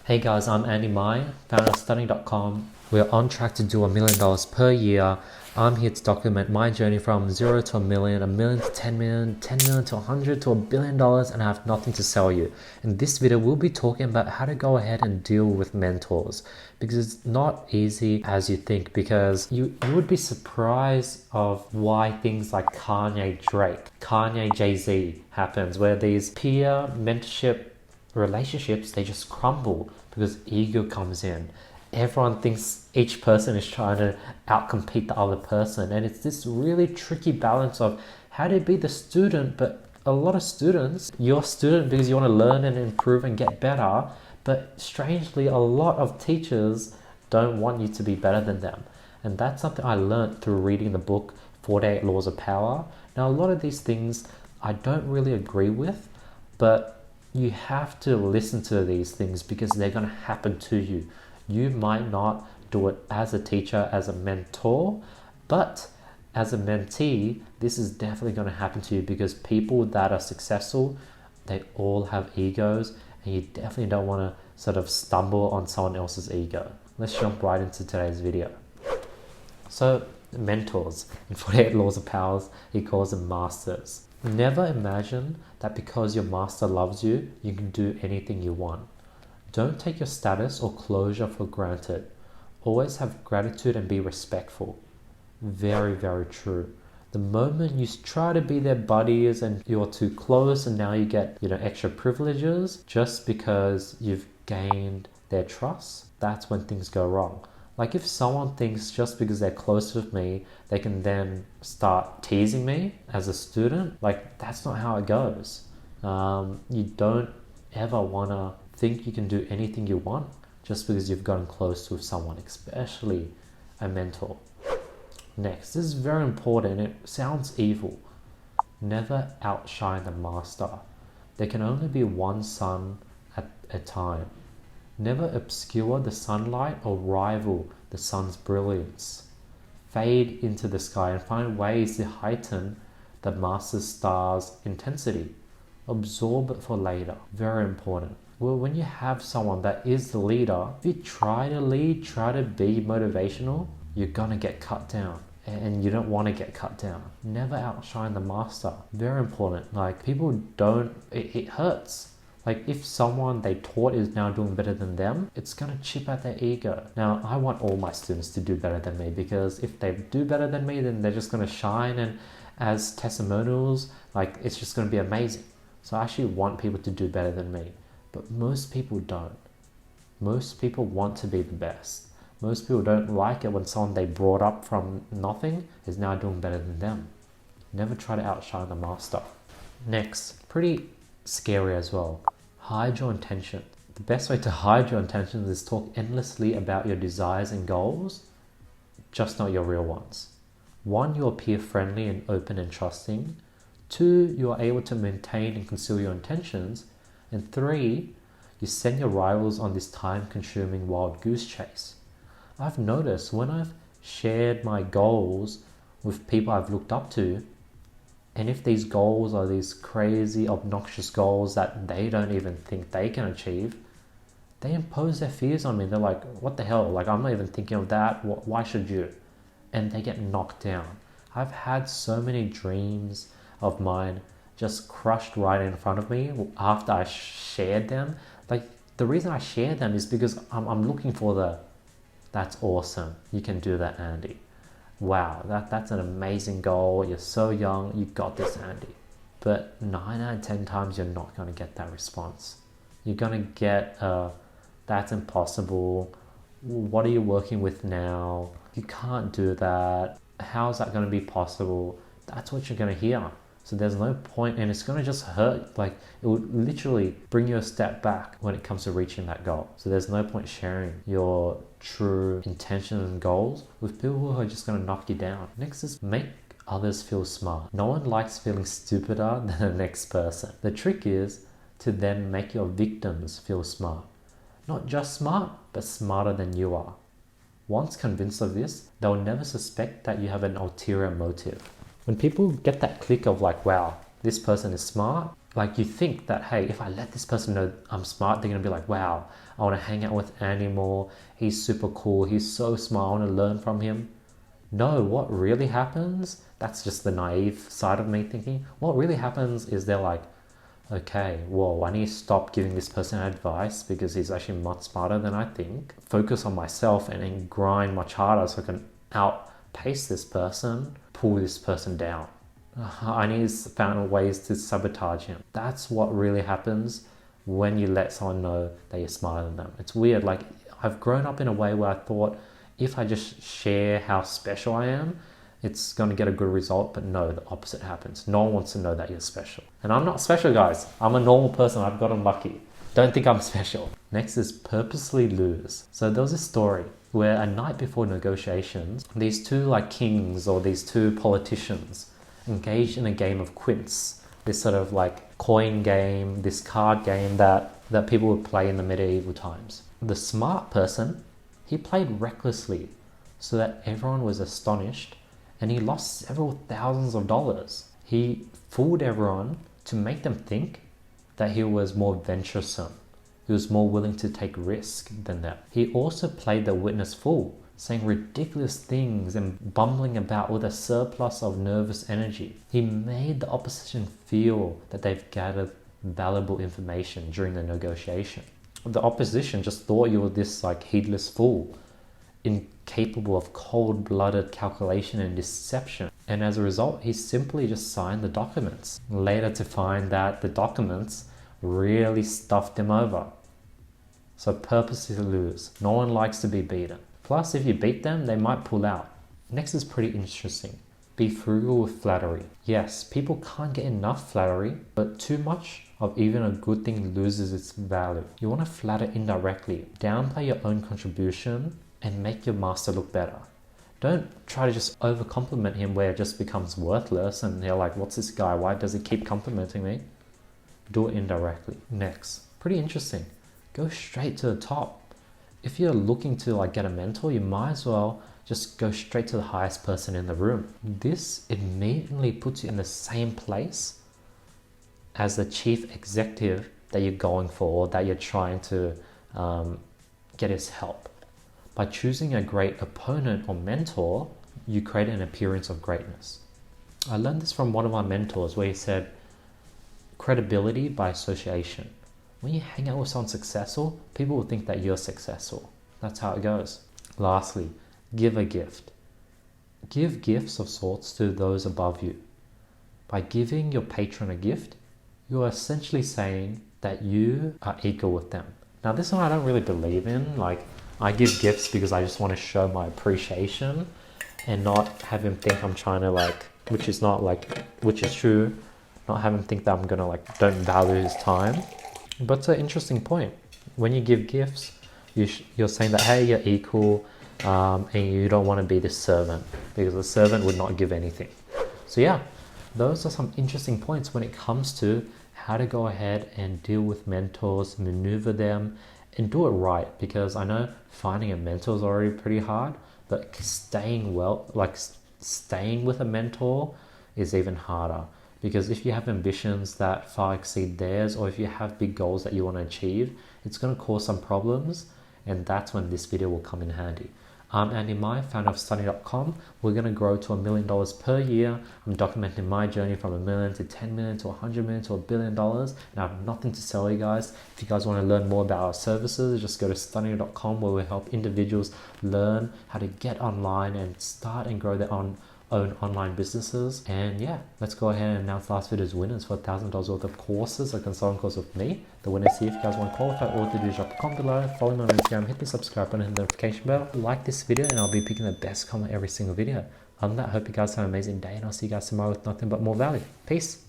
Hey guys, I'm Andy Mai, founder of studying.com. We're on track to do $1 million per year. I'm here to document my journey from 0 to a million to 10 million, 10 million to 100 to $1 billion, and I have nothing to sell you. In this video, we'll be talking about how to go ahead and deal with mentors, because it's not easy as you think, because you would be surprised of why things like Kanye Drake, Kanye Jay-Z happens, where these peer mentorship relationships, they just crumble because ego comes in. Everyone thinks each person is trying to outcompete the other person, and it's this really tricky balance of how to be the student. But a lot of students, you're a student because you want to learn and improve and get better, but strangely a lot of teachers don't want you to be better than them. And that's something I learned through reading the book 48 Laws of Power. Now, a lot of these things I don't really agree with, but you have to listen to these things because they're going to happen to you. You might not do it as a teacher, as a mentor, but as a mentee, this is definitely going to happen to you, because people that are successful, they all have egos, and you definitely don't want to sort of stumble on someone else's ego. Let's jump right into today's video. So, mentors, in 48 Laws of Powers, he calls them masters. Never imagine that because your master loves you, you can do anything you want. Don't take your status or closure for granted. Always have gratitude and be respectful. Very, very true. The moment you try to be their buddies and you're too close, and now you get, extra privileges just because you've gained their trust, that's when things go wrong. Like, if someone thinks just because they're close with me, they can then start teasing me as a student, like, that's not how it goes. You don't ever want to think you can do anything you want just because you've gotten close with someone, especially a mentor. Next, this is very important. It sounds evil. Never outshine the master. There can only be one sun at a time. Never obscure the sunlight or rival the sun's brilliance. Fade into the sky and find ways to heighten the master star's intensity. Absorb it for later. Very important. Well, when you have someone that is the leader, if you try to lead, try to be motivational, you're gonna get cut down. And you don't want to get cut down. Never outshine the master. Very important. Like, people don't, it hurts. Like, if someone they taught is now doing better than them, it's going to chip at their ego. Now, I want all my students to do better than me, because if they do better than me, then they're just going to shine, and as testimonials, like, it's just going to be amazing. So I actually want people to do better than me. But most people don't. Most people want to be the best. Most people don't like it when someone they brought up from nothing is now doing better than them. Never try to outshine the master. Next, pretty scary as well. Hide your intention. The best way to hide your intentions is talk endlessly about your desires and goals, just not your real ones. 1, you appear friendly and open and trusting. 2, you are able to maintain and conceal your intentions. And 3, you send your rivals on this time-consuming wild goose chase. I've noticed when I've shared my goals with people I've looked up to, and if these goals are these crazy, obnoxious goals that they don't even think they can achieve, they impose their fears on me. They're like, what the hell? Like, I'm not even thinking of that. Why should you? And they get knocked down. I've had so many dreams of mine just crushed right in front of me after I shared them. Like, the reason I share them is because I'm looking for that's awesome. You can do that, Andy. Wow, that's an amazing goal. You're so young. You got this, Andy. But 9 out of 10 times, you're not going to get that response. You're going to get, that's impossible. What are you working with now? You can't do that. How is that going to be possible? That's what you're going to hear. So there's no point, and it's going to just hurt. Like, it would literally bring you a step back when it comes to reaching that goal. So there's no point sharing your true intentions and goals with people who are just going to knock you down. Next is make others feel smart. No one likes feeling stupider than the next person. The trick is to then make your victims feel smart. Not just smart, but smarter than you are. Once convinced of this, they'll never suspect that you have an ulterior motive. When people get that click of like, wow, this person is smart, Like you think that, hey, if I let this person know I'm smart, they're gonna be like, wow, I want to hang out with Andy more. He's super cool. He's so smart. I want to learn from him. No, what really happens, that's just the naive side of me thinking. What really happens is they're like, okay, whoa, I need to stop giving this person advice because he's actually much smarter than I think. Focus on myself and then grind much harder so I can outpace this person, pull this person down. I need to find ways to sabotage him. That's what really happens when you let someone know that you're smarter than them. It's weird. Like, I've grown up in a way where I thought if I just share how special I am, it's going to get a good result. But no, the opposite happens. No one wants to know that you're special. And I'm not special, guys. I'm a normal person. I've gotten lucky. Don't think I'm special. Next is purposely lose. So there was a story where a night before negotiations, these two like kings or these two politicians engaged in a game of quints, this sort of like coin game, this card game that people would play in the medieval times. The smart person, he played recklessly so that everyone was astonished, and he lost several thousands of dollars. He fooled everyone to make them think that he was more venturesome. He was more willing to take risk than them. He also played the witness fool, saying ridiculous things and bumbling about with a surplus of nervous energy. He made the opposition feel that they've gathered valuable information during the negotiation. The opposition just thought you were this like heedless fool, incapable of cold-blooded calculation and deception. And as a result, he simply just signed the documents, later to find that the documents really stuffed him over. So purposely lose. No one likes to be beaten. Plus, if you beat them, they might pull out. Next is pretty interesting. Be frugal with flattery. Yes, people can't get enough flattery, but too much of even a good thing loses its value. You want to flatter indirectly, downplay your own contribution, and make your master look better. Don't try to just over compliment him where it just becomes worthless and they're like, what's this guy? Why does he keep complimenting me? Do it indirectly. Next, pretty interesting. Go straight to the top. If you're looking to like get a mentor, you might as well just go straight to the highest person in the room. This immediately puts you in the same place as the chief executive that you're going for, or that you're trying to get his help. By choosing a great opponent or mentor, you create an appearance of greatness. I learned this from one of my mentors where he said, credibility by association. When you hang out with someone successful, people will think that you're successful. That's how it goes. Lastly, give a gift. Give gifts of sorts to those above you. By giving your patron a gift, you are essentially saying that you are equal with them. Now, this one I don't really believe in. Like, I give gifts because I just want to show my appreciation and not have him think I'm trying to like, which is true, not have him think that I'm gonna like, don't value his time. But it's an interesting point. When you give gifts, you're saying that, hey, you're equal, and you don't want to be the servant, because the servant would not give anything. So yeah, those are some interesting points when it comes to how to go ahead and deal with mentors, maneuver them, and do it right. Because I know finding a mentor is already pretty hard, but staying with a mentor is even harder. Because if you have ambitions that far exceed theirs, or if you have big goals that you want to achieve, it's going to cause some problems, and that's when this video will come in handy. I'm Andy Mai, founder of Study.com. We're going to grow to $1 million per year. I'm documenting my journey from $1 million to $10 million to $100 million to $1 billion. And I have nothing to sell you guys. If you guys want to learn more about our services, just go to Study.com, where we help individuals learn how to get online and start and grow their own online businesses. And yeah, let's go ahead and announce last video's winners for $1,000 worth of courses, a consulting course with me. The winners here. If you guys want to qualify, all to do is drop a comment below, follow me on Instagram, hit the subscribe button and the notification bell, like this video, and I'll be picking the best comment every single video. Other than that, I hope you guys have an amazing day, and I'll see you guys tomorrow with nothing but more value. Peace.